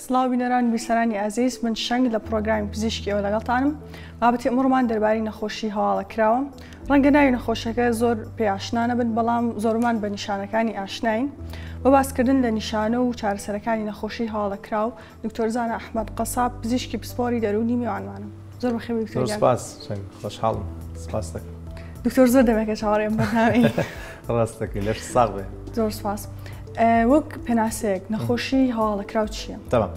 سڵاو بینەران بیرسەرانی ئازیز من شەنگ لە پرۆگرامی پزیشکیەوە لەگەڵتانم بابەتی ئەمڕۆمان دەربارەی نەخۆشی هەواڵەکراوە ڕەنگە ناوی نەخۆشەکە زۆر پێ ئاشنا نەبن بەڵام زۆرمان بە نیشانەکانی ئاشناین بۆ باسکردن لە نیشانە و چارەسەرەکانی نەخۆشی هەواڵەکراو دکتۆر زانە ئەحمەد قەساب پزیشکی پسپۆری دەرونی میوانمانم زۆر بەخێر دکتۆر جان. سپاس خۆشحاڵم سپاس دەکەم دکتۆر زۆر دەمێکە چاوەڕێم بەناوی ڕاست دەکەی لەش ساغ بێ زۆر سپاس وەک پێناسەیەک نەخۆشی هەواڵەکراو چییە؟ تەمام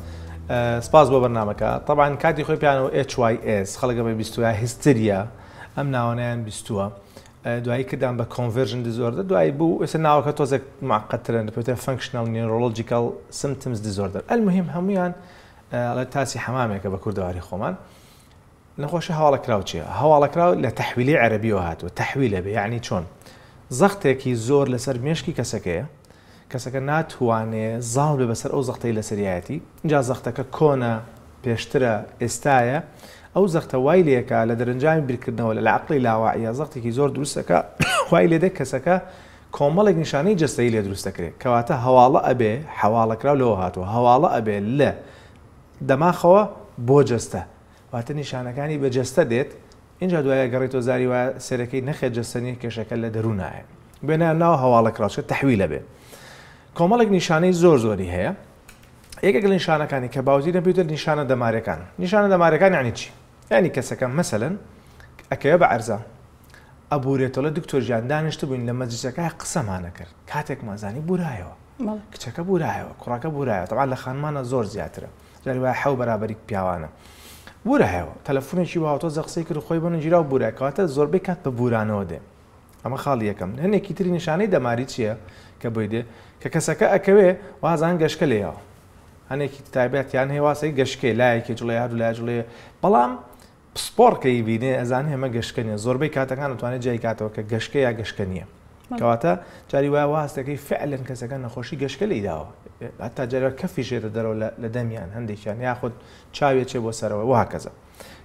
سپاس بۆ بەرنامەکە طبعاً کاتی خۆی پیانەوە HYS خەڵکەمە بیستوە هیستریا ئەم ناوانیان بیستووە دوایی کردان بە کۆنڤێرژن دیزۆردە دوایی بوو ئێستا ناوەکە تۆزێک معقەتترن دەپێتە فانکشنال نیورۆلۆجیکال سیمپتمز دیزۆردەر المهم هەمویان لە تاسی حەمامێکە بە کوردەواری خۆمان نەخۆشی هەواڵەکراو چییە؟ هەواڵەکراو لە تەحویلی عەرەبیەوە هاتووە تەحویلە بێ یعنی چۆن زەختێکی زۆر لەسەر مێشکی کەسەکەیە کەسەکە ناتوانێ زاڵ بێ بەسەر ئەو زەختەی لە سەریایەتی اینجا زەختەکە کۆنە پێشترە ئێستایە ئەو زەختە وای لێکە لە دەرەنجامی بیرکردنەوە لە عەقڵی لاوعیە زەختێکی زۆر دروستەکە وای لێدە کەسەکە کۆمەڵێک نیشانەی جەستەیی لێ دروست دەکرێت کەواتە هەواڵە ئەبێ هەواڵەکراو لەوە هاتووە هەواڵە ئەبێ لە دەماخەوە بۆ جەستە واتە نیشانەکانی بە جەستە دێت اینجا دوایە گەڕێتۆ زاری وایە سەرەکەی نەخێت جەستنی کێشەکە لە دەروونایە بێنە ناو هەواڵەکراوچە تەحویلە بێ کۆمەڵێک نیشانەی زۆر زۆری هەیە یەکێک لە نیشانەکانی کە باوزی نەبێتە نیشانە دەمارەکان نیشانە دەمارەکان یعنی چی؟ یعنی کەسەکە مەسەلەن ئەکەوێ بە عەرزە ئەبورێتەوە دکتۆر ژیان دانیشتە بووین لە مەجلیسەکە قسەمانە کرد کاتێک مازانی بورایەوە کچەکە بورایەوە کوڕەکە بورایەوە تەبعا لە خانمانە زۆر زیاترە جاری وایە حەو بەرابەری پیاوانە بورایەوە تەلەفۆنێکی باوتۆ زەقسەی کرد خۆی بۆ نەگیرا و بورای کەواتە زۆربەی کات بە بورانەوە دێ ئەمە خاڵی یەکەم هەنێکی تری نیشانەی دەماری چییە کە بۆی دێ کە کەسەکە ئەکەوێ وازان گەشکە لێەوە هەنێکی تایبەتیان هێواسەی گەشکێ لایەکی جوڵێ هەردوو لای جوڵێ بەڵام پسپۆڕکەی بینێ ئەزان هێمە گەشکە نیە زۆربەی کاتەکان دەتوانێت جای کاتەوە کە گەشکە یا گەشکە نییە کەواتە جاری وایە واستەکەی فعلەن کەسەکە نەخۆشی گەشکە لێداوە هەتا جارێ کەفی ژێرە دەرەوە لە دەمیان هەندێکیان یاخود چاوێ چێ بۆ سەرەوە وهاکەزە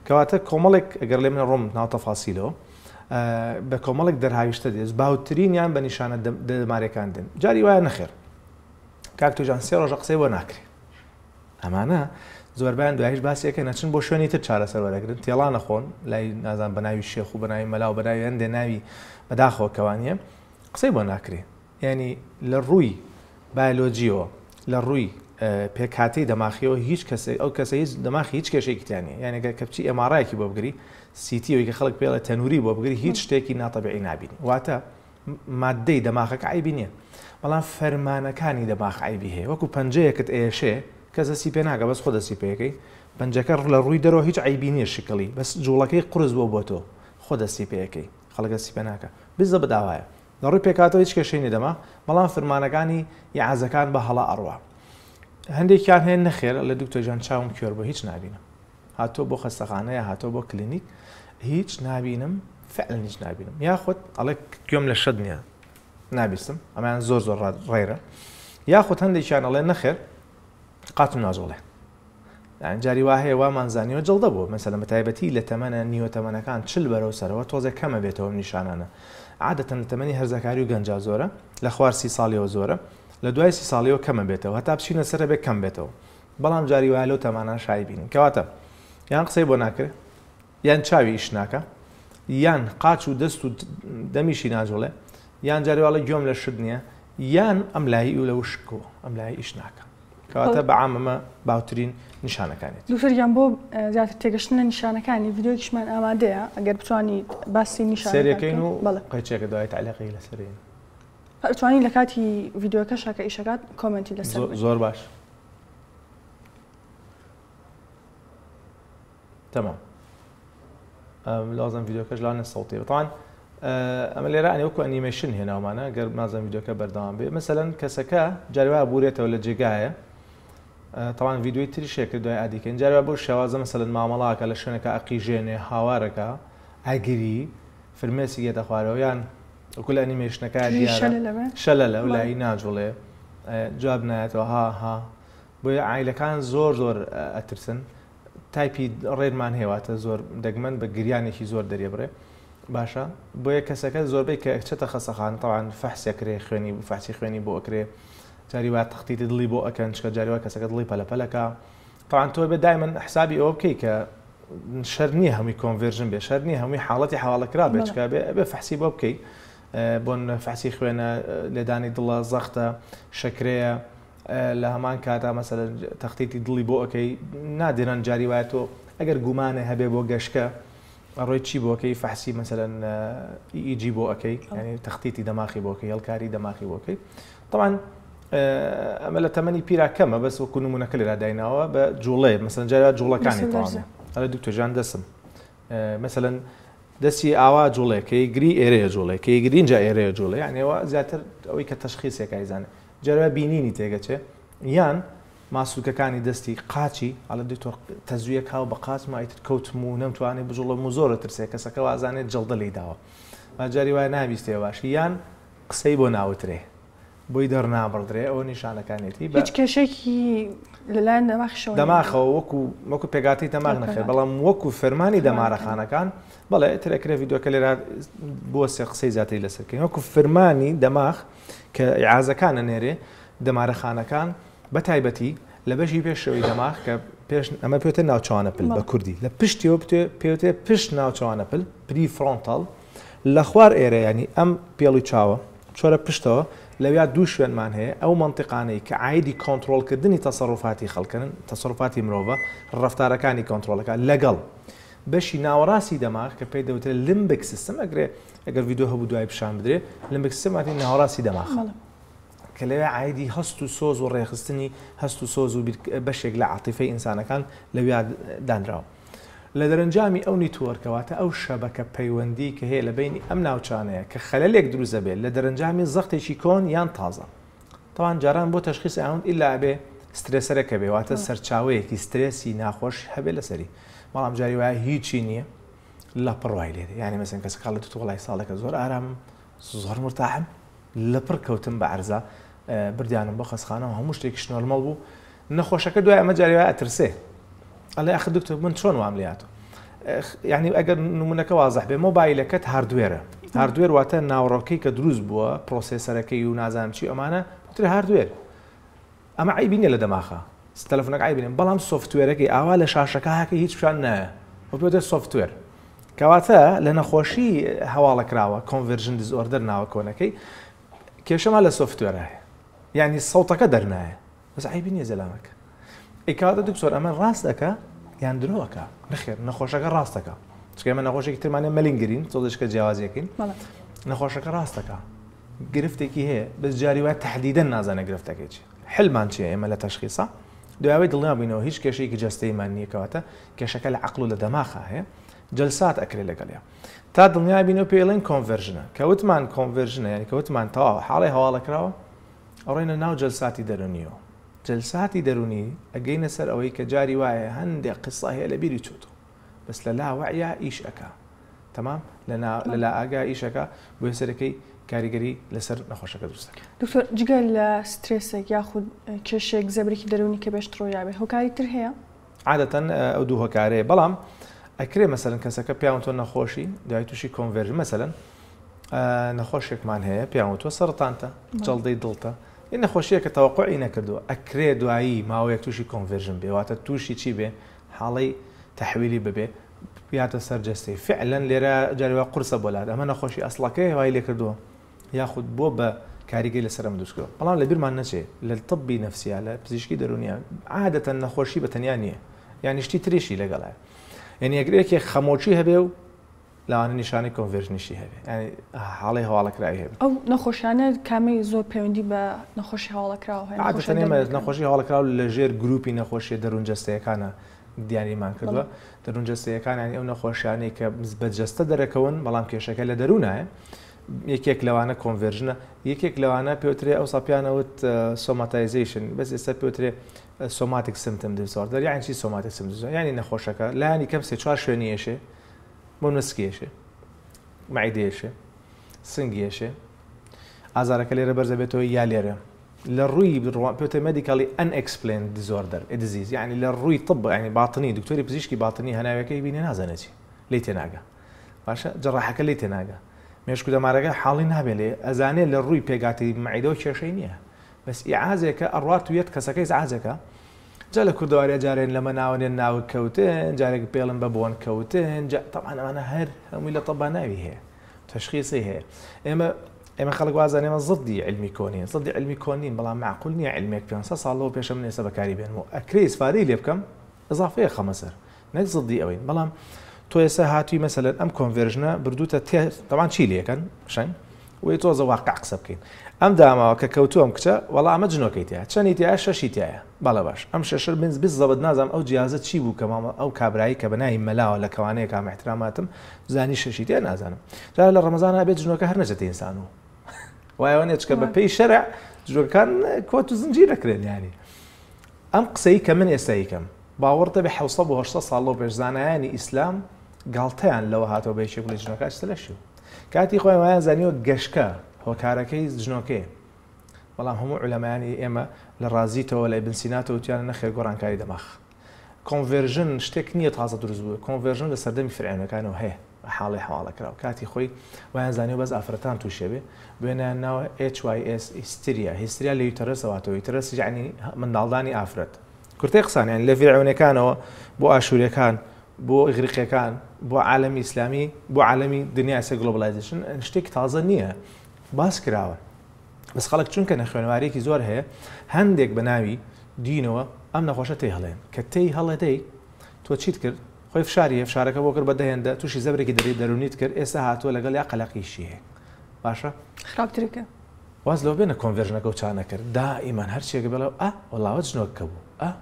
کەواتە کۆمەڵێک ئەگەر لێ منە ڕۆم ناو تەفاسیلەوە بە کۆمەڵێک دەرهاویشتە دێت باوترینیان بە نیشانە دەمارەکان دێن جاری وایە نەخێر کاک تۆجان سێ ڕۆژە قسەی بۆ ناکرێ ئەمانە زۆربیان دوایش باسیەکە نەچن بۆ شوێنی تر چارەسەر وەرەگرن تێڵا نەخۆن لای نازان بە ناوی شێخ و بە ناوی مەلا و بە ناوی هەندێ ناوی بەداخەوەکەوانیە قسەی بۆ ناکرێ ینی لە ڕووی بایۆلۆجیەوە لە ڕووی پێکهاتەی دەماخیەوە هیچ کەسێک ئەو کەسە هیچ دەماخی هیچ کێشێکیتیانێ یعنی کەپچی ئەمارایەکی بۆ بگری سیتیەوەی کە خەڵک پێڵە تەنووری بۆ بگری هیچ شتێکی ناتەبیعی نابینی واتە مادەی دەماخەکە عیبی نییە بەڵام فەرمانەکانی دەماخ عیبی هەیە وەکو پەنجەیەکت ئێشێ کەس دەسی پێ ناکە بەس خۆ دەسی پێەکەی پەنجەکە لە ڕووی دەرەوە هیچ عیبی نییە شکڵی بەس جوڵەکەی قرس بۆ تۆ خۆ دەستی پێەکەی خەڵک دەسی پێ ناکە بیست بەداوایە لە ڕووی پێکاتەوە هیچ کێشەی نەدەما بەڵام فەرمانەکانی یاعازەکان بە هەڵا ئەڕوا هەندێکیان هەیە نەخێر لە دکتۆرجان چاوم کوێر بۆ هیچ نبینم هاتۆ بۆ خەستەخانە یا هاتۆ بۆ کلینیک هیچ نبینم فعلن هیچ نبینم یاخود ئەڵێ گوێم لە شەد نییە نابیستم ئەمایان زۆر زۆر ڕێرە یاخود هەندێکیان ئەڵێ نەخێر قاتم ناجوڵێ جاری وا هەیە وامانزانیەوە جڵدە بوو مەسەلەن بە تایبەتی لە تەمەنە نیوەتەمەنەکان چل بەرەو سەرەوە تۆزێک کەمە بێتەوە نیشانانە عادەتەن لە تەمەنی هەرزەکاری و گەنجا زۆرە لە خوار 30 ساڵیەوە زۆرە لە دوای 30 ساڵیەوە کەمە بێتەوە هەتا بچینە سەرە بێ کەم بێتەوە بەڵام جاری وایە لەو تەمانە شای بینین کەواتە یان قسەی بۆ ناکرێت یان چاوی ئیش ناکە یان قاچ و دەست و دەمیشی ناجوڵێ یان جاریواڵە گوێم لە شت نییە یان ئەم لایی و لە وشکەوە ئەم لای ئیش ناکە کەواتە بەعامەمە باوترین نیشانەکانێت دووسەرگیان بۆ زیاتر تێگەشتنە نیشانەکانی ڤیدیۆکیشمان ئامادەیە ئەگەر بتوانیت باسی نیشانەکەین و قەیچێکە دوای تعلیقی لەسەرین توانی لە کاتی ڤیدیۆکە شاکە ئیشەکات کۆمنتی لەسەر زۆر باش تمام لازم ڤیدیۆکەش لاانە سەڵتیەوە طبعاً ئەمە لێرە ئەوەکو ئەنیمەیشن هێناومانە گەر مازم ڤیدیۆکە بەردەوام بێ مەسەلەن کەسەکە جاریوا بورێتەوە لە جێگایە طبعاً ڤیدیۆی تریشێک دوای ئادیکەین جاریوا بۆ شێوازە مەسەلەن مامەڵاکە لە شوێنەکە ئەقیژێنێ هاوارەکە ئەگری فرمێسی گێتە خوارەوە یان وەکو لە ئەنیمەیشنەکە شەلە لە لای ناجوڵێ جواب نایەتەوە ها بۆیە عایلەکان زۆر زۆر ئەترسن تایپی ڕێرمان هێواتە زۆر دەگمەن بە گریانێکی زۆر دەریێبڕێ باشە بۆیە کەسەکە زۆربەی کە چێتە خەسەخان تەوان فەحسێکرێ خوێنی فەحسی خوێنی بۆ ئەکرێ جاری وایە تەختیتی دڵی بۆ ئەکەن چکە جاری وایە کەسەکە دڵی پەلەپەلەکە طبعاً تۆ بێ دایمەن حسابی ئەوە بکەی کە شەر نییە هەمووی کۆنڤێرژن بێ شەر نییە هەمووی حاڵەتی حواڵەکرا بێت چکە بێ فەحسی بۆ بکەی بۆن فەحسی خوێنە لێدانی دڵە زەختە شەکرەیە لە هەمان کاتا مەسەلەن تەختیتی دڵی بۆ ئەەکەی نادێنان جاری وایە تۆ ئەگەر گومانە هەبێ بۆ گەشتکە ڕۆی چی بۆکەی فەحسی مەسەلەن ئیجی بۆ ئەەکەی ینی تەختیتی دەماخی بۆکەی هەڵکاری دەماخی بۆکەی طبعاً ئەمە لە تەمەنی پیرا کەمە بەس وەکو نمونەکە لێرا دایناوە بە جوڵێ مەسەلەن جارێ جوڵەکانی تەواوە ئەلە دکتۆرجان دەسم مەسەلەن دەستی ئاوا جوڵێ کە گری ئێرەیە جوڵێ کە گرینجا ئێرەیە جوڵێ یانێەوە زیاتر ئەوەی کە تەشخیصێکای زانێ جارێ بینینی تێگەچێ یان ماسوولکەکانی دەستی قاچی ئەلە دکتۆر تەزویە کاو بە قاچ مایتر کەوتم و نەمتوانێت بجوڵە و زۆرە ترسێ کەسەکە وازانێت جەڵدە لی داوە جاری وایە نابیستێ باشی یان قسەی بۆ ناوترێ بۆی دەرنابڕدرێ ئەوە نیشانەکانێتی هیچ کێشێکی لەلایەن دەماخشەوە دەماخەوە وەکو پێگاتی دەماغ نەخێت بەڵام وەکو فەرمانی دەمارەخانەکان بەڵێ ترەکرێ ڤیدۆکە لێرا بۆ سێ قسەی زیاتری لەسەرکەین وەکو فەرمانی دەماغ کە عازەکانە نێرێ دەمارەخانەکان بە تایبەتی لە بەشی پێشەوەی دەماغ کە پێش ئەمە پێوتە ناوچوانە پل بە کوردی لە پشتیەوە پێوتێ پشت ناوچوانە پل پری فرۆنتال لە خوار ئێرە ینی ئەم پێڵی چاوە چۆرە پشتەوە لەویا دوو شوێنمان هەیە ئەو منطقانەی کە عیدی کۆنتترۆلکردنی تەسەڕوفاتی خەڵکردن تەسەڕوفاتی مرۆڤە ڕفتارەکانی کۆنتترۆلەکە لەگەڵ بەشی ناوەڕاستی دەماغ کە پێی دەوترێت لیمبک سیستم ئەگەر ڤیدۆ هەبوو دوای پیشان بدرێ لیمبک سیستماتی ناوەڕاستی دەماغ کە لەوێ عیدی هەست و سۆز و ڕێخستنی هەست و سۆز و بەشێک لە عاتیفەی ئینسانەکان لەویا دانراوە لە دەرەنجامی ئەو نیتوەرکەواتە ئەو شەبەکە پەیوەندی کە هەیە لە بینی ئەم ناوچانەیە کە خەلەلێک دروست دەبێت لە دەرەنجامی زەختێکی کۆن یان تازە تاوان جاران بۆ تەشخیص ئەوەن ئیلا بێ سترێسەرەکە بێ واتە سەرچاوەیەکی سترێسی ناخۆش هەبێت لەسەری بەڵام جاری وایە هیچی نییە لە پڕوای لێرە یعنی مەسەن کەس کاڵێت تو وڵای ساڵێکە زۆر ئارام زۆر مرتاحم لە پڕ کەوتم بە عەرزە بردیانم بۆ خەسخانەوە هەموو شتێکیش نۆرمەڵ بوو نەخۆشەکە دوای ئەمە جاری وایە ئەترسێ ئەڵێ ئەخ دکتۆر من چۆن وام لێهاتوو یعنی ئەگەر نمونونەکە وازەح بێ مۆبایلەکەت هاردوێرە هاردوێر واتە ناوڕۆکەی کە دروست بووە پرۆسێسەرەکەی و نازانم چی ئەمانە تر هاردوێر ئەمە عیبینە لە دەماخە تەلەفۆنەکە عیبینێ بەڵام سۆفتوێرەکەی ئاوا لە شاشەکە هەکە هیچ پیان نایە بۆ پێوتە سۆفتوێر کەواتە لە نەخۆشی هەواڵەکراوە کۆنڤێرژن دیزۆردەر ناوە کۆنەکەی کێشەما لە سۆفتوێرە هەیە یعنی سەوتەکە دەرنایە بەس عیبینە زەلامەکە ئیکاتە دکتۆر ئەمە ڕاست دەکە یان درۆەکە نەخێر نەخۆشەکە ڕاستەکە چکە ئەمە نەخۆشێکی ترمانە مەلینگرین تۆزشکە جیاوازیەکەین نەخۆشەکە ڕاستەکە گرفتێکی هەیە بەس جاری وایە تەحدیدەن نازانە گرفتەکەی حلمان چیە ئێمە لە تەشخیصە دوایەوەی دڵنیابووینەوە هیچ کێشەیەکی جەستەیمان نییە کەواتە کێشەکە لە عەقڵ و لە دەماغە هەیە جەلسات ئەکرێت لەگەڵیە تا دڵنیابینەوە پێڵێن کۆنڤێرژنە کەوتمان کۆنڤێرژنە یعنی کەوتمان تەواو حاڵی هەواڵەکراوە ئەڕۆینە ناو جەلساتی دەرونیەوە جلساتی دەرونی ئەگەینە سەر ئەوەی کە جاری وایە هەندێک قسە هەیە لە بیری چوتۆ بەس لە لاوەعیا ئیش ئەکا تەمام لەلا ئاگا ئیشەکە بۆ سەرەکەی کاریگەری لەسەر نەخۆشەکە دروستەکە دکتۆر جگەل لە سترێسێک یاخود کێشێک زەبرێکی دەرونی کە بێشتڕۆیابێ هۆکاری تر هەیە عادەتەن ئەو دوو هۆکارەیە بەڵام ئەکرێ مەسەلەن کەسەکە پیاوەتۆ نەخۆشی دوای تووشی کۆنڤێرژن مەسەلەن نەخۆشێکمان هەیە پیاوەتۆ سەرەتانتە جەڵدەی دڵتە این نەخۆشیە کە تەوەقوعی نەکردووە ئەکرێ دوایی ماوەیەک تووشی کۆنڤێرژن بێ واتە تووشی چی بێ حاڵەی تەحویلی ببێ بياتە سەرجەستەی فعلەن لێرە جاریوا قورسە بۆلات ئەمە نەخۆشی ئەسڵەکەی هەوای لێ کردووە یاخود بۆ بە کاریگەری لەسەرم دروستکردوە بەڵام لە بیرمان نەچێ لە طبی نەفسیە لە پزیشکی دەرونیە عادەتەن نەخۆشی بەتەنیا نییە یانی شتی تریشی لەگەڵایە یعنی ئەگرێکی خەمۆچی هەبێ و لەوانە نیشانی کۆنڤێرژنیشی هەبێ ینی حاڵی هەواڵەکراوی هەبێ ئەو نەخۆشیانە کامی زۆر پەیوەندی بە نەخۆشی هەواڵەکراوە هەیە عادەتەن ئێمە نەخۆشی هەواڵەکراو لە ژێر گروپی نەخۆشیە دەروونجەستەیەکانە دیاریمان کردووە دەروونجەستەیەکان ینی ئەو نەخۆشیانەی کە بەجەستە دەرەکەون بەڵام کێشەکە لە دەروونایە یەکێک لەوانە کۆنڤێرژنە یەکێک لەوانە پێوترێ ئەو ساپیانەوت سۆماتایزیشن بەس ئێستا پێوترێ سۆماتیک سیمتم دیسۆردەر یعنی چی سۆماتیک سیمتم دیسۆردەر یعنی نەخۆشەکە لایانی کەم سێ چوار شوێنیەشێ بۆ نسکێشێ معیدێشێ سنگێشێ ئازارەکە لێرە بەرزە بێتەوە یا لێرە لە ڕووی پێوتە مەدیکاڵی ئەنئەکسپلێند دیزۆردەر ئێدزیز یعنی لە ڕووی طب ینی باتنی دکتۆری پزیشکی باتنی هەناوەکەی بینێ نازانێتی لی تێناگە باشە جەڕاحەکە لی تێناگە مێشکو دەمارەکە حاڵی نابێت لێ ئەزانێت لە ڕووی پێگاتی معیدە و کێشەی نییە بس ئیعازێکە ئەڕوات توێت کەسەکەی زعازەکە جا لە کوردواریا جارێن لەمە ناوەنێن ناوە کەوتن جارێک پێڵم بە بۆن کەوتن طبعا ئەمانە هەر هەمووی لە طبا ناوی هەیە تشخیصی هەیە ئێمە خەڵک وازان ئێمە زدی علمی کۆنین زدی علمی کۆنین بەڵام معقول نییە علمێک 500 ساڵەوە پێشە من ئێستا بەکاری بێنەوە ئەکرێ ئیسفادەی لێ بکەم ئەزافەیە خەمەسەر نەک زدی ئەوەین بەڵام تۆ ئێستا هاتووی مەسەلەن ئەم کۆنڤێرژنە بردووتە طبعا چی لێکەن شەنگ وی تۆزە واقع قسە بکەین ئەم داماوە کە کەوتووەم کچە وەڵام ئەمە جنۆکەی تایە چەندی تایە شەشی تایە باڵە باش ئەم شەشر بنز بزەبت نازام ئەو جیازە چی بوو کە ئەو کابرایی کە بەناوی مەلاوە لە کەوانەیە کام احتراماتم زانی شەشی تایە نازانم جا لە ڕەمەزانە بێت جنۆکە هەر نەچێتە ئینسان و وایەوە چکە بە پێی شەرع جنۆکان کۆت و زنجیر دەکرێن یانی ئەم قسەی کە من ئێستا یکەم باوەڕ دەبێ 700 ساڵەوە پێش زانایانی ئیسلام گاڵتەیان لەوە هاتەوە بە یەکێک لە جنۆکە لەشی کاتی خۆی وایان زانیوە گەشکە هۆکارەکەی جنۆکەیە بەڵام هەموو علەمایانی ئێمە لە ڕازیتەوە لە ئیبن سیناتەوە وتیانە نەخێر گۆڕانکاری دەماغ کۆنڤێرژن شتێک نییە تازە دروست بووە کۆنڤێرژن لە سەردەمی فیرعونەکانەوە هەیە حاڵی حواڵە کراوە کاتی خۆی وایان زانیوە بەس ئافرەتان تووشێ بێ بێنیان ناوە HYS هیستریا هیستریا لە یوتەرەسەواتەوە یوتەرەس یعنی منداڵدانی ئافرەت کورتەی قسانیان لە فیرعونەکانەوە بۆ ئاشوورەکان بۆ ئیغریقیەکان بۆ عالەمی ئیسلامی بۆ عالەمی دنیای سێ گلۆبڵایزیشن شتێکی تازە نییە باس کراوە بەس خەڵک چونکە نەخوێنوارێکی زۆر هەیە هەندێک بە ناوی دینەوە ئەم نەخۆشە تێی هەڵێن کە تێی هەڵێدەی تۆ چیت کرد خۆی فشاری فشارەکە بۆ کرد بە دەهێندا تووشی زەبرێکی دەرونیت کرد ئێستا هاتووە لەگەڵ یا قەلەقیشی هەیە باشە خراپترکە واز لەوە بێنە کۆنڤێرژنەکە و چانە کرد دائیمان هەرچێکە بڵێ وەڵاوە جنۆکە بوو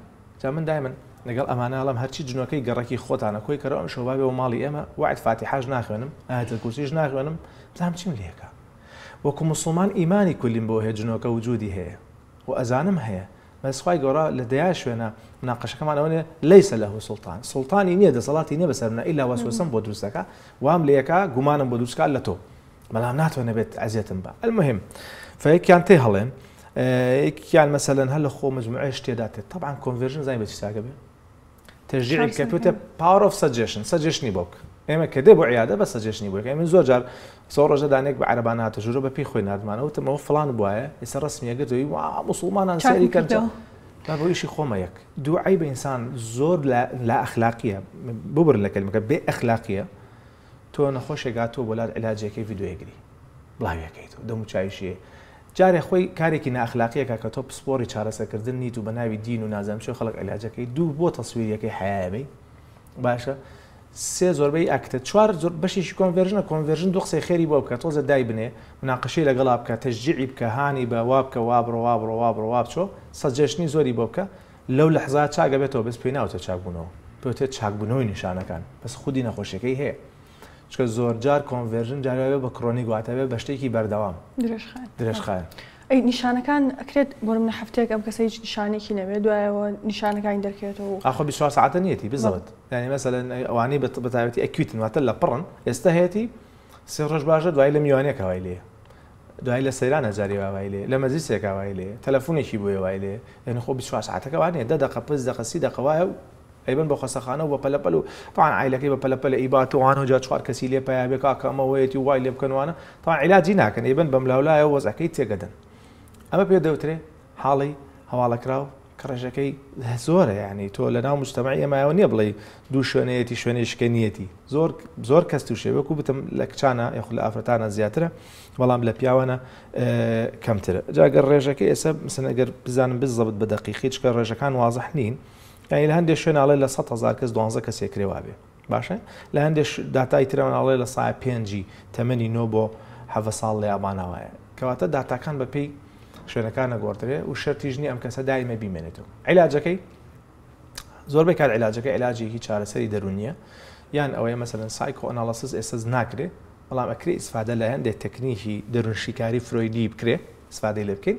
جا من دایمەن لەگەڵ ئەمانەڵم هەرچی جنۆکەی گەڕێکی خۆتانە کۆی کەرەوە ئەم شەوابێ و ماڵی ئێمە وعد فاتیحاش ناخوێنم ئاەتە کورسیش ناخوێنم زام چیم لێکە وەکو موسڵمان ئیمانی کولیم بۆ هەیە جنۆکە وجودی هەیە و ئەزانم هەیە بەسخوای گەورە لە دەیای شوێنە مناقەشەکەمانەوەنێ لەیسە لەه سوڵتان سوڵتانی نییە دەسەڵاتی نییە بەسەرنا ئیلا وەسوسەم بۆ دروستەکە وام لەیەکە گومانم بۆ دروستکار لە تۆ بەڵام ناتوانە بێت ئەزیێتم بە المهم فەیەکیان تێ هەڵێن یەکیان مەسەلەن هەر لە خۆ مجموعەی شتێدا تێت طبعا کۆنڤێرژن زای بەچی ساگە بێ تشجيع كبيوتر باور اوف سجشنی بوك ئێمە کە دێ بۆ عیادە بە سەجێشنی بووە من زۆر جار سۆڕۆژە دانێک بە عەرەبان هاتە ژوورە بە پێی خۆی نردمانە وتمەوە فڵان بواە ئێستا ڕسمیەگەتەوەی موسڵمانان سەری کردەوە با بۆ ئیشی خۆمە یەک دوعای بە ئینسان زۆر لا ئەخلاقیە ببر لە کەلمەکە بێ ئەخلاقیە تۆ نەخۆشێک هاتووە بۆ لات علاجەکەی ڤیدیۆیەگری بڵاویەکەیتەوە دەموچاویشیە جارێ خۆی کارێکی ناخلاقیەکە کە تۆ پسپۆری چارەسەرکردن نیت و بە ناوی دین و نازانم چۆ خەڵک علاجەکەی دوو بۆ تەسویریەکەی حیابەی باشە سێ زۆربەی ئەکتە چوار زۆر بەشێکی کۆنڤێرژن دو قسەی خێری بۆ بکە تۆزە دای بنێ مناقەشەی لەگەڵا بکە تەشجیعی بکە هانی بە وا بکە وا بچۆ سەجێشنی زۆری بۆ بکە لەو لەحزات چاگە بێتەوە بەس پێی ناوتە چاکبوونەوە پێوتێت چاکبوونەوەی نیشانەکان بەس خودی نەخۆشیەکەی هەیە چکە زۆر جار کۆنڤێرژن جارێ بە کڕۆنی گواتەوێ بە شتێکی بەردەوام درێژخایە ئەی نیشانەکان ئەکرێت بۆ منە هەفتەیەک ئەم کەسە هیچ نیشانێکی نەبێت دوایەوە نیشانەکانی دەرکێتەوە ئاخۆ 24 ساعتە نیەتی بزەوت یعنی مەسەلەن ئەوانەی بەتایبەتی ئەکویتن واتە لە پڕن ئێستا هەیەی سێ ڕۆژ باشە دوای لە میوانەیەک وای لێ دوای لە سەیرانە جاری وای لێ لە مەجلیسێک وای لێ تەلەفۆنێکی بۆ وای لێ یعنی خۆ 24 ساعتەکە وانێ 10 دقیقە 5 دقیقە 30 دقیقە وایە ئەیبن بۆ خەسەخانە و بە پەلەپەل و طبعا عیلەکەی بە پەلەپەل ئیباتوان و جا چوار کەسی لێ پیا بێ کاکەمەوەیەتی وای لێ بکەنوانە طبعا عیلاجی ناکەن ئەیبن بەم لاولایە وەزەکەی تێگەدەن ئەمە پێ دەوترێ حاڵی هەواڵەکراو کە ڕێژەکەی زۆرە یعنی تۆ لە ناو مجتەمەعی ئێمایەوە نییە بڵێ دوو شوێنەیەتی شوێنێشکە نیەتی زۆر کەس تووشێ وەکو بتم لە کچانە یاخود لە ئافرەتانە زیاترە بەڵام لە پیاوانە کەمترە جاگەر ڕێژەکەی ئێستا مثلا ئەگەر بزانم بزەبت بە دەقیقی چکە ڕێژەکان وازەح نین یعنی لە هەندێک شوێناڵێ لە 100,000 کەس 12 کەسێک کرێوا بێ باشە لە هەندێک داتای ترەوەناڵێ لە سای 5 تەمەنی 9 بۆ 7 ساڵ لە یابانەوەیە کەواتە داتاکان بەپێی شوێنەکان نەگۆڕدرێ و شەرتیژنی ئەم کەسە دایمە بیمێنێتەوە عیلاجەکەی زۆربەی کار عیلاجەکە عیلاجێکی چارەسەری دەرونیە یان ئەوەیە مەسەلەن سایکۆ ئەنالیسیس ئێستا ناکرێ بەڵام ئەکرێ ئیسفادە لە هەندێک تەکنیکی دەروونشیکاری فرۆیدی بکرێ ئیسفادەی لێ بکەین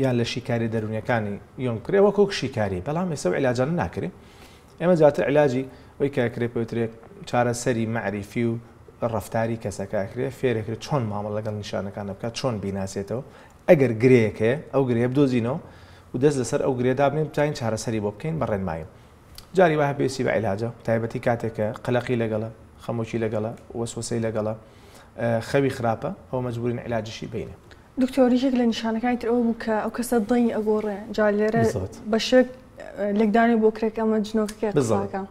یان لە شیکاری دەرونیەکانی یۆن کرێ وەکو شیکاری بەڵام ئێستا عیلاجانە ناکرێ ئێمە جاتر عیلاجی ئەوەی کاکرێ پێوترێ چارەسەری معریفی و ڕەفتاری کەسەکەکرێ فێرەکرێت چۆن مامەڵ لەگەڵ نیشانەکانە بکات چۆن بیناسێتەوە ئەگەر گرەیەکەیە ئەو گرێ بدۆزینەوە و دەست لەسەر ئەو گرێدا بنین بتوانین چارەسەری بۆ بکەین بە ڕێنمایی جاری وایە پێویستی بە عیلاجە تایبەتی کاتێکە قەلەقی لەگەڵە خەمۆکی لەگەڵە وەسوسەی لەگەڵە خەوی خراپە ئەو مەجبورین عیلاجیشی بینێ دکتۆریشێک لە نیشانەکانی تر ئەوە بوو کە ئەو کەسە دڵی ئەگۆڕێ جا لێرە بە شێک لێکدانی بۆ کرێک ئەمە جنۆکەکە قساکە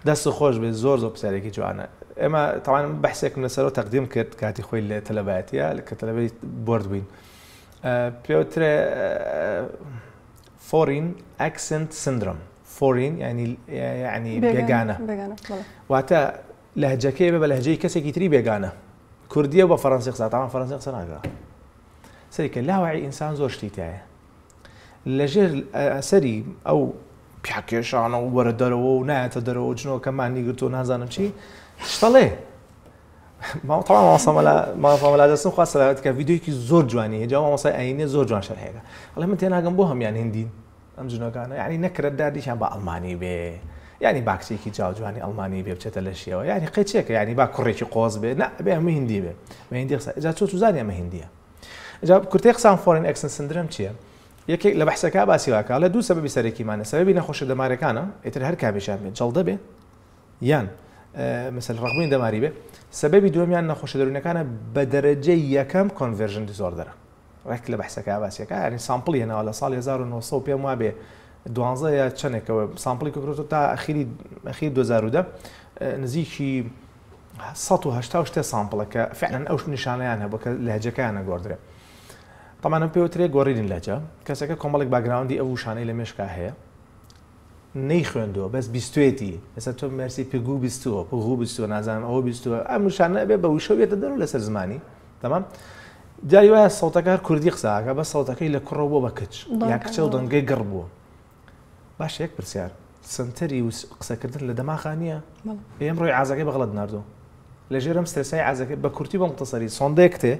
دەست خۆش بێت زۆر پرسیارێکی جوانە ئێمە تاوان بەحسێکم لەسەرەوە تەقدیم کرد کاتی خۆی لە تەلەبایەتیە کە تەلەبەی بۆرد بووین پێوترێ فۆرین ئەکسنت سندرۆم فۆرین یعنی بێگانە واتە لەهجەکەی بە لەهجەی کەسێکی تری بێگانە کوردیە بە فەڕەنسی قسە تاوان فەڕەنسی قسە ناکات سەریکە لاوعی ئینسان زۆر شتی تایە لەژێر ئەسەری ئەو پیاکێشانە و وەرە دەرەوە و نایەتە دەرەوە جنۆکەمانی گرتو نازانم چی شتەڵێ ماڵفامەلا دەستم خواست سەلاوەت کە ڤیدیۆیەکی زۆر جوانی هێجا مامۆسای ئاینێ زۆر جوان شەرحەیەەکە ئەڵێ من تێناگەم بۆ هەمیان هندین ئەم جنۆکانە یعنی نەکرێت دادیشان بە ئەڵمانی بێ یعنی باکسێکی جوانی ئەڵمانی بێ بچێتە لە شیەوە یعنی قەیچێکە یعنی با کوڕێکی قۆز بێ بێ ئەمە هندی بێ بە هندی قسە ئەجا تۆ زانی ئەمە هندیە ئەجا کورتەی قسان فۆرین ئەکسنت سندرۆم چییە؟ یەکێک لە بەحسەکە باسی واکە لە دوو سەبەبی سەرەکیمانە سەبەبی نەخۆشە دەمارەکانە ئیتر هەر کابێشان بێت جەڵدە بێ یان مثل ڕقبوونی دەماری بێ سەبەبی دووەمیان نەخۆشە دەروونەکانە بە دەرەجەی یەکەم کۆنڤێرژن دیزۆردەرە ڕێک لە بەحسەکە باسیەکە ینی سامپڵی هێناوە لە ساڵی 1900 پێم وا بێ 12 یا چەندێکەوە سامپڵی کۆکرۆتۆ تا ئەخیری 2010 نزیکی 180 سامپڵەکە فعلا ئەو نیشانەیان هەبوو کە لەهجەکەیانە گۆڕدرێ طبعا پێوترێ گۆڕینی لەهجە کەسەکە کۆمەڵێک باگراوندی ئەو شانەی لە مێشکا هەیە نەی خوێندووە بەس بیستوێتی ئێستا تۆ مەرسی پێگو بیستووە پغوو بیستووە نازانم ئەوە بیستووە ئەم شانە بێ بە وشە بێتە دەرەوە لەسەر زمانی تەمام جاری وایە سەوتەکە کوردی قساکە بە سەوتەکەی لە کوڕەوە بۆ بە کچ یا کچە و دەنگەی گەڕ بووە باش یەک پرسیار سنتەری قسەکردن لە دەماغا نییە ئێم ڕۆی عازەکەی بەغڵەت ناردووە لە ژێرم سترسای عازەکەی بە کورتی بە مختصری سۆندەیەک تێ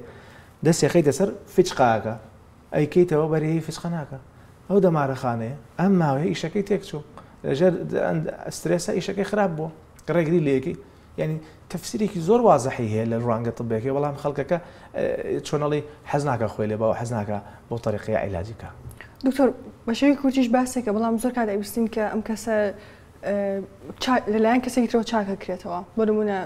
دەستێخەی دەسەر فیچقاکە ئەیکەیتەوە بەرەی فیچقە ناکە ئەو دەمارەخانەیە ئەم ماوەیە ئیشەکەی تێکچوو لەژێر سترێسە ئیشەکەی خراپ بووە ڕێگری لەیەکی یعنی تەفسیرێکی زۆر وازەحی هەیە لە ڕوانگە طبیەکەی بەڵام خەڵکەکە چۆنەڵی حەز ناکە خۆی لێ بەوە حەز ناکە بۆ تەریقی عیلاجیکە دکتۆر بە شێوەی کورتیش باسێکە بەڵام زۆر کات ئەویستین کە ئەم کەسە لەلایەن کەسێکی ترەوە چاکە کرێتەوە بۆ نمونە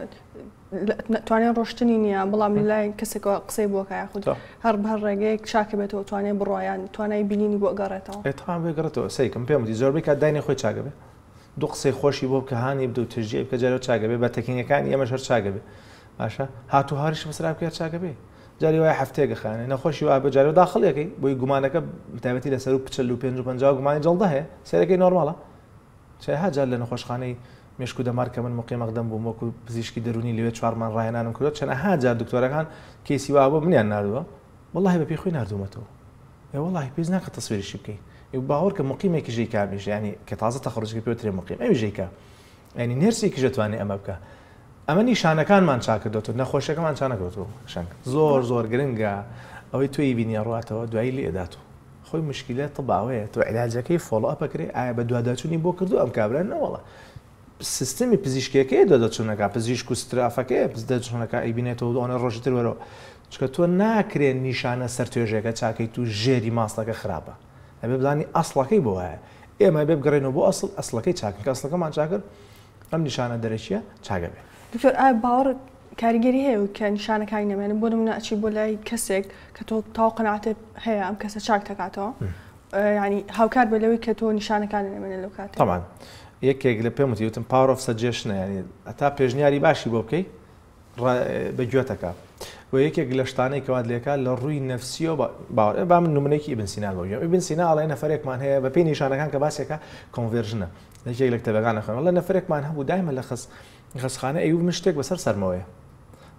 توانێت ڕۆشتنی نییە بەڵام لەلایەن کەسێکەوە قسەی بۆ کە یاخود هەر بە هەر ڕێگەیەک چاکە بێتەوە توانێت بڕۆیان توانای بینینی بۆ گەڕێتەوە ئێتوان بێگەڕێتەوە سەیکەم پێم وتی زۆربەی کات داینێ خۆی چاکە بێ دوو قسەی خۆشی بۆ بکە هانی بدە و تژیە بکە جارێ چاکە بێ بە تەکنیەکانی ئەمەش هەر چاکە بێ باشە هاتوو هاریش بەسرا بکە چاکە بێ جاری وایە هەفتەیە گەخانێ نەخۆشی وا بە جارێ داخڵیەکەی بۆی گومانەکە تایبەتی لەسەر و 45 گومانی جەڵدە هەیە سەرەکەی نۆرماڵە چه هاجار لە نەخۆشخانەی مێشک و دەمار کە من مقیم مەقدەم بووم وەکو پزیشکی دەرونی لەوێ چوارمان ڕاهێنانم کردوە چەندەها جار دکتۆرەکان کێسی وا بۆ منیان ناردووە وەڵاهی بە پێی خۆی ناردوومەتەوە وەڵاهی پێز ناکە تەسویریشی بکەی باوەڕ کە مقیمێکی ژەی کامیش ینی کە تازە تەخڕجکی پێوترێ مقیم ئەوی ژەیکە ینی نرسێکی ژەتوانێ ئەمە بکە ئەمە نیشانەکانمان چاکردوەوە نەخۆشیەکەمان چا نەکەوتەوە شەنگ زۆر گرنگە ئەوەی تۆی بینیە ڕاتەوە دوایی لێ ئەداتوە خۆی مشکلات طباوەیە تۆ علاجەکەی فۆڵۆ ئەپەکرێ ئایا بە دواداچوونی بۆ کردو ئەم کابران نەوەڵە سیستمی پزیشکیەکەی دواداچوونەکە پزیشک و سترافەکەی دواداچوونەکە ئەیبینێتەوە ئەوە ڕۆژتر وەرەوە چکە تۆ ناکرێن نیشانە سەر توێژەکە چاکەی تو ژێری ماستەکە خراپە ئەبێ بزانی ئەسڵەکەی بۆ وایە ئێمە بێ بگەڕێنەوە بۆ ئەسڵەکەی چاکن کە ئەسڵەکەمان چاکرد ئەم نیشانە دەرەچیە چاگە بێ دکتۆر ئایا باوەڕ کاریگەری هەیە و کە نیشانەکانی نەمێنن بۆ نمونە ئەچی بۆ لای کەسێک کە تۆ تاو قەناعەتت هەیە ئەم کەسە چاک دەکاتەوە ینی هاوکار بە لەوەی کە تۆ نیشانەکانی نەمێنن لەو کاتێک طبعا یەکێک لە پێم وتم power of suggestion ینی ئەتا پێشنیاری باشی بۆ بکەی بەگوێتەکە و یەکێک لە شتانەی کەوات لێکا لە ڕووی نەفسیەوە باوەڕ با من نمونەیەکی ئیبن سینا بۆ ئیبن سینا ئەڵێ نەفەرێکمان هەیە بە پێی نیشانەکان کە باسێکە کۆنڤێرژنە یەکێک لە کتێبەکانە خوێن وەڵا نەفەرێکمان هەبوو دایمە لە خەسخانە ئەیوب من شتێک بەسەر سەرمەوەیە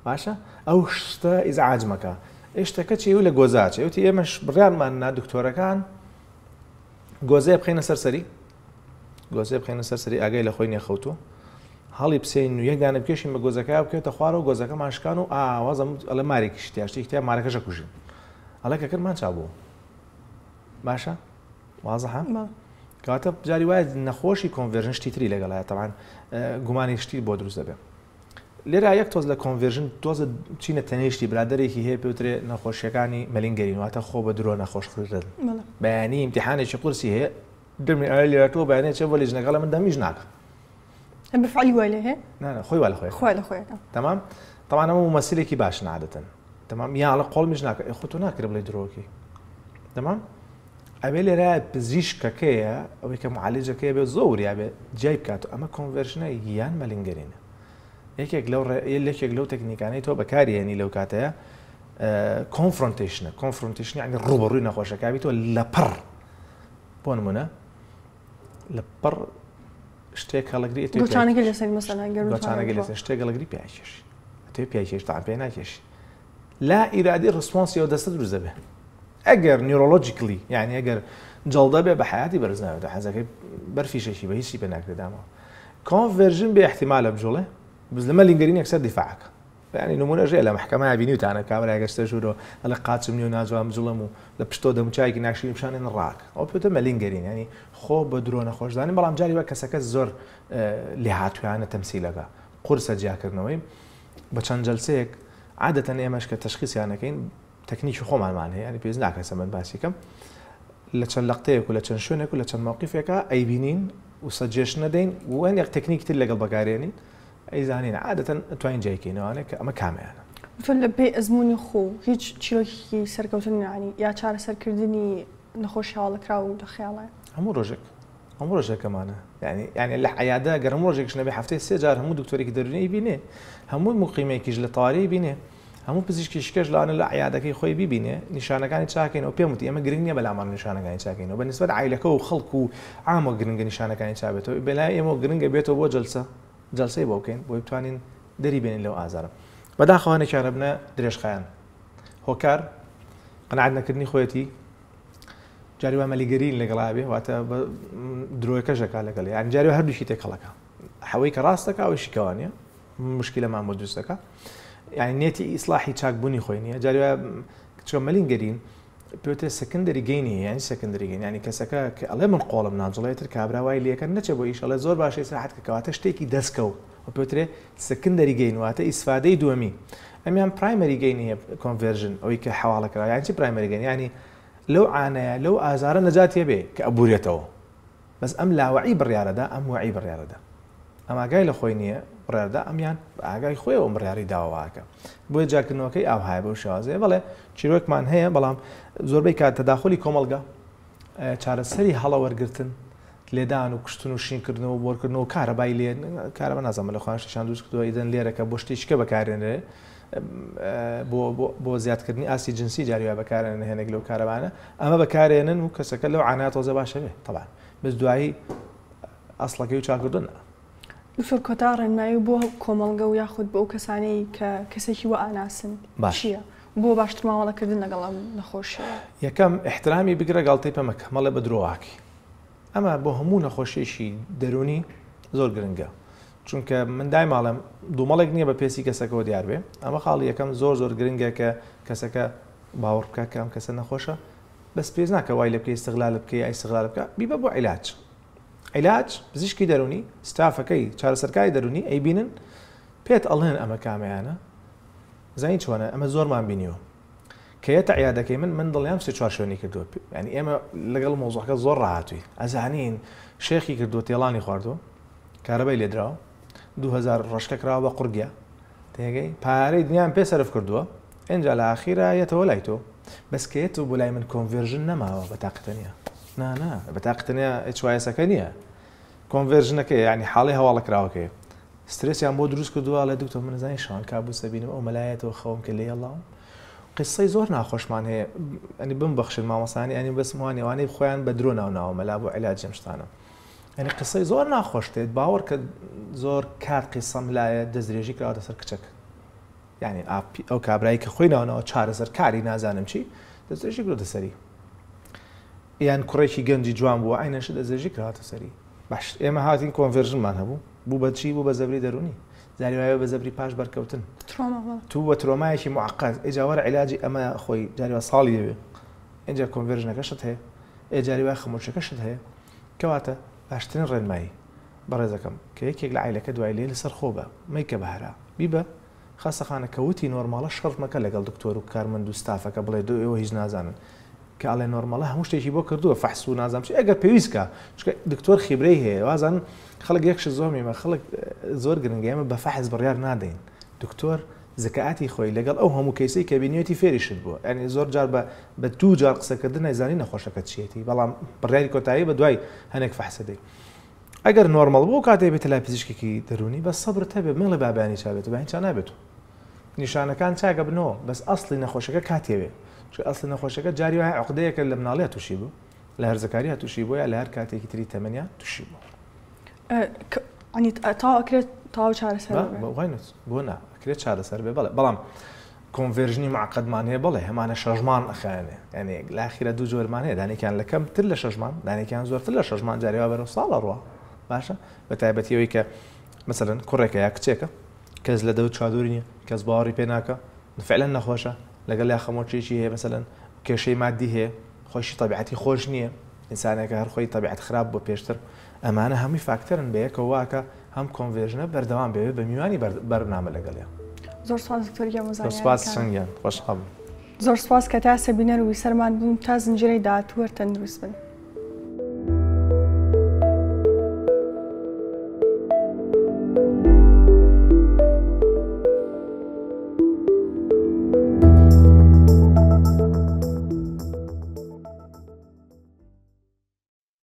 باشە ئەو شتە ئیزعاج مەکە شتەکە چی لە گۆزاچێ وتی ئێمەش بڕیانمان نا دکتۆرەکان گۆزەیە بخەینە سەرسەری گۆزەیە بخەینە سەرسەری ئاگای لە خۆی نێخەوتووە هەڵی بسێن و یەک دانە بکێشین بە گۆزەکە بکەوێتە خوارەوە گۆزەکەمان شکان و ئاوازم ئەڵێ مارێکی شتیا شتێکی تیا مارەکەشە کوژین ئەڵێ کە کردمان چابوو باشە وازەحە کەواتە جاری وایە نەخۆشی کۆنڤێرژن شتی تری لەگەڵایە تەمان گومانی شتی بۆ دروست دەبێت لێرە یەک تۆز لە کۆنڤێرژن تۆزە چینە تەنێشتی برادێکی هەیە پێوترێ نەخۆشیەکانی مەلینگەرین واتە خۆ بە درۆ نەخۆشکردن بەیانی ئیمتیحانێکی قورسی هەیە دەمی ئەوە لێرە تۆ بەیانێت چێ بۆ لێژنەکە لە من دەمیش ناکە بفعلی وای لێ هەیە خۆی وا لە خۆی خۆی لە خۆیەکە تەمام طبعا ئەمە ممثلێکی باشن عادەتەن تمام یا لە قۆڵ میژ ناکە خۆ تۆ ناکرێ بڵێ درۆکی تمام ئەبێ لێرە پزیشکەکەیە ئەوەی کە معالجەکەی بێ زۆریا بێ جای بکات و ئەمە کۆنڤێرژنە یان مەلینگەرینە یەکێک لەو تەکنیکانەی تۆ بەکارهێنی لەو کاتەیە کۆنفرۆنتیشن یعنی ڕوبەڕووی نەخۆشەکە بیتەوە لە پڕ بۆ نمونە لە پڕ شتێک هەڵەگری گوڵچانەکە لەسەر مەسەلا گوڵچانەکە لەسەر شتێک هەڵەگری پیاکێشی ئەتێ پیاکێش تاان پێ ناکێشی لا ئیرادی ڕسپۆنسیەوە دەستت دروست دەبێ ئەگەر نیورۆلۆجیکلی یعنی ئەگەر جەڵدە بێ بە حیاتی بەرز ناوێتە حەزەکەی بەرفیشێکی بە هیچی پێ ناکرێدامەوە کۆنڤێرژن بێ احتیمالە بجوڵێ بز لەمە لینگەرین یەکسەر دیفاعەکە يعني نمونه ژێ لە محکەمە بینی وتانە کابرا گەشتە ژوورۆ هەڵە قاچم نیو ناجوام جوڵم و لە پشتۆ دەموچایکی ناشری پیشانێن ڕاک ئەو پێوتە مەلینگەرین ینی خۆ بە درۆ نەخۆشدانی بەڵام جاری وە کەسەکە زۆر لێ هاتوویانە تەمسیلەکە قورسە جیاکردنەوەی بە چەند جەلسەیەک عادەتەن ئێمەش کە تەشخیصیانەکەین تەکنیکی خۆمانمان هەیە ینی پێویست ناکە سەمەند باسیکەم لە چەند لەقتەیەک و لە چەند شوێنێک و لە چەند مووقیفێکە ئەیبینین و سەجێش نەدەین و یەک تەکنیکتر لەگەڵ بەکارێنین ئەیزانین عادەتەن توانین جایکەینەوەوانە کە ئەمە کامیانە تۆ لە پێی ئەزمموی خۆ هیچ چیرۆکی سەرکەوتن ینی یا چارە سەرکردنی نەخۆشی هاوڵەکرا و دەخیاڵە هەموو ڕۆژێکەمانە یعنی لە عیادا گەرم ڕۆژێکش نەبێ هەفتەی سێ جار هەموو دکتۆرێکی دەرونەی بینێ هەموو موقیمێکیش لە تاواری بینێ هەموو پزیشکیشکەش لەوانە لە عیادەکەی خۆی ببینێ نیشانەکانی چاکەینەوە پێم وتی ئێمە گرنگ نیە بەلامان نیشانەکانی چاکەینەوە بەنسبەت عیلەکە و خەڵک و عامە گرنگە نیشانەکانی چابێتەوە بەلای ئێمە گرنگە بێتەوە بۆ جەلسەی بۆ بکەین بۆی بتوانین دەری بێنین لەو ئازارە بەداخەوانێکیانە بنە درێژخایەن هۆکار قەناعەت نەکردنی خۆیەتی جاری وا مەلیگەرین لەگەڵا بێ واتە درۆیەکەشەکە لەگەڵ یان جاری هەردووشی تێکەڵەکە حەوەی کە ڕاستەکە ئەوەی شیکەوانیە مشکلەمان بۆ دروستەکە یعنی نێتی ئیسلاحی چاکبوونی خۆی نییە جاری وا چۆن مەلینگەرین پێوتە سەکەندەری گەینی یعنی سەکەندەری گەین ینی کەسەکە کە ئەڵێ من قۆڵم ناجڵێتتر کابراوای لەکەن نەچێ بۆ ئیش ئەڵێ زۆر باشی ساحت کەواتە شتێکی دەستکەوت و پێوترێ سەکەندەری گەین واتە ئیسفادەی دووەمی ئەمیان پرایمەری گەینی هەیە کۆنڤێرژن ئەوەی کە حواڵەکەرا یان چی پرایمەری گەین ینی لەو عانەیە لەو ئازارە نەجاتێ بێ کە ئەبورێتەوە بەس ئەم لاوەعی بڕیارەدا ئەم وعی بڕیارەدا ئەم ئاگای لە خۆی نییە بڕیاردا ئەمیان ئاگای خۆیەوە بڕیاری داواکە بۆیە جاکردنەوەکەی ئاوهایە بەو شێوازەیە بەڵێ چیرۆکمان هەیە بەڵام زۆربەی کات تەداخلی کۆمەڵگە چارەسەری هەڵە وەرگرتن لێدان و کشتن و شینکردنەوە بۆرکردنەوە و کارەبای لێ کارەبە نازانم لە خوانشتیان دروست کردووە ئیدەن لێرەکە بۆ شتێککە بەکارێنرێ بۆ زیادکردنی ئاسی جنسی جاریوە بەکارێنن هێنێک لەو کارەبانە ئەمە بەکارێنن و کەسەکە لەو عانات تۆزە باشە بێ طبعا بەس دوایی ئەسڵەکەی و چاکردن دوکتۆر کۆتا ڕێنمایی بۆ کۆمەڵگە و یاخود بۆ ئەو کەسانەی کە کەسێکی وە ئاناسن چییە بۆ باشتر ماوەڵەکردن لەگەڵ ئەم نەخۆشیەوە یەکەم احترامی بگرە گاڵتەی پەمەکە مەڵێ بە درۆواکی ئەمە بۆ هەموو نەخۆشیێکی دەرونی زۆر گرنگە چونکە من دای ماڵم دوومەڵێک نییە بە پێسی کەسەکەەوە دیار بێ ئەمە خاڵی یەکەم زۆر گرنگە کە کەسەکە باوەڕ بکە کە ئەم کەسە نەخۆشە بەس پێز ناکە وای لە بکەی استغلال بکەی ئایستغلال بکە بیبە بۆ عیلاج پزیشکی دەرونی ستافەکەی چارەسەرکاری دەرونی ئەیبینن پێت ئەڵێن ئەمە کامیانە زین چۆنە ئەمە زۆرمان بینیوە کەیەتە عیادەکەی من دڵیان سێ چوار شوێنی کردووە ینی ئێمە لەگەڵ مۆزوعەکە زۆر ڕاهاتووی ئەزانین شێخی کردووە تێڵانی خواردووە کارەبای لێدراوە 2000 ڕشکە کراوە بە قورگیا تێگەی پارەی دنیان پێ سەرف کردووە ئەنجا لە ئاخیرا یەتەوە لای تۆ بەس کەیەت و بۆ لای من کۆنڤێرژن نەماوە بە تاقەتە نییە نا بە تاقەتەنە HYS-ەکە نییە کۆنڤێرژنەکە ینی حاڵی هەواڵەکراوەکەی سترێسیان بۆ دروست کردووە لە دوکتۆر منزانی شان کابوو سەبینم ئەو مەلایەتەوە خەوم کە لێ هەڵاوم قسەی زۆر ناخۆشمان هەیە ئەنی بمبەخشن مامەسانی ئەنی بەسموانی ئەوانەی خۆیان بە درۆ ناوناوە مەلا بۆ عیلاج ئەم شتانە ینی قسەی زۆر ناخۆش دێت باوەڕ کە زۆر کات قیسەم لایە دەستدرێژی کراوەتە سەر کچەکە یعنی ئەو کابرایی کە خۆی ناونەوە چارەسەر کاری نازانم چی دەستدرێژی کردوتە سەری یان کوڕێکی گەنجی جوان بووە ئاینەش دەستدرێژی کراوەتە سەری باش ئێمە هاتین کۆنڤێرژنمان هەبوو بوو بە چی بوو بە زەبری دەرونی زاری وایە بە زەبری پاش بەرکەوتن تو بە ترۆمایەکی معقد ئێجاوەرە عیلاجی ئەمە خۆی جاریوە ساڵی دەوێ اینجا کۆنڤێرژنەکەشت هەیە ئێجاری وای خەمۆچەکەشت هەیە کەواتە باشترین ڕێنمایی بەڕێزەکەم کە یەکێک لە عیلەکە دوای لێ لەسەر خۆ بە مەیکە بەهرا بیبە خاستەخانە کەوتی نۆرماڵە شەڕمەکە لەگەڵ دکتۆر و کارمەند و ستافەکە بڵێ دو ئێوە هیچ نازانن کە ئەڵێ نۆرماڵە هەموو شتێکی بۆ کردووە فەحس و نازانم چی ئەگەر پێویستکە چونکە دکتۆر خیبرەی هەیە وازان خەڵک یەکش زۆر میمە خەڵک زۆر گرنگە ئێمە بە فەحس بڕیار نادەین دکتۆر زکاتی خۆی لەگەڵ ئەو هەموو کەیسی کە بینیەتی فێریشت بووە ینی زۆر جار بە دوو جار قسەکردن نەیزانی نەخۆشەکە چیەتی بەڵام بڕیاری کۆتایی بە دوای هەنێک فەحسەدەی ئەگەر نۆرمەڵ بوو کاتێ بێت لای پزیشکێکی دەرونی بە سەبرت هەبێ مڵی بابیانی چابێت بە هیچ نابێت نیشانەکان چاگە بنەوە بەس ئەسڵی نەخۆشەکە کاتێوێ ئەسڵی نەخۆشەکە جاری وایە عقدەیەکە لە مناڵیە تووشی بوو لە هەرزەکاری تووشی بووە لە هەر کاتێکی تری تەمەنیا تووشی بوو ئەنی تاوەکرێت تاو چارەسەر بۆ ناکرێت چارەسەر بێ بەڵام کۆنڤێرژنی معقدمان هەیە بڵێ هەمانە شەژمان ئەخانێ یعنی لاخیرە دوو جۆرمان هەیە دانێکیان لە کەمتر لە شەژمان دانێکیان زۆرتر لە شەژمان جاریوا بەرەو ساڵە ڕوە باشە بە تایبەتیەوەی کە مثلەن کوڕێکە یا کچێکە کەس لە دەوت چادوری نییە کەس باوەڕی پێ ناکە فعلەن نەخۆشە لەگەڵ یا خەمۆچێکی هەیە مثلەن کێشەی مادی هەیە خۆشی طبیعەتی خۆش نییە ئینسانێکە هەر خۆی طبیعەت خراپ بۆ پێشتر ئەمانە هەمووی فاکتەرن بە یەکەوە واکە هەم کۆنڤێژنە بەردەوام بێ بە میوانی بەرنامە لەگەڵیان زۆر سپاس دکتۆر مزانیان سپاس شەنگیان خۆشحاڵ زۆر سپاس کە تا سەبینەر و سەرمان بوون تا زنجیرەی داهاتووە تەندروست بن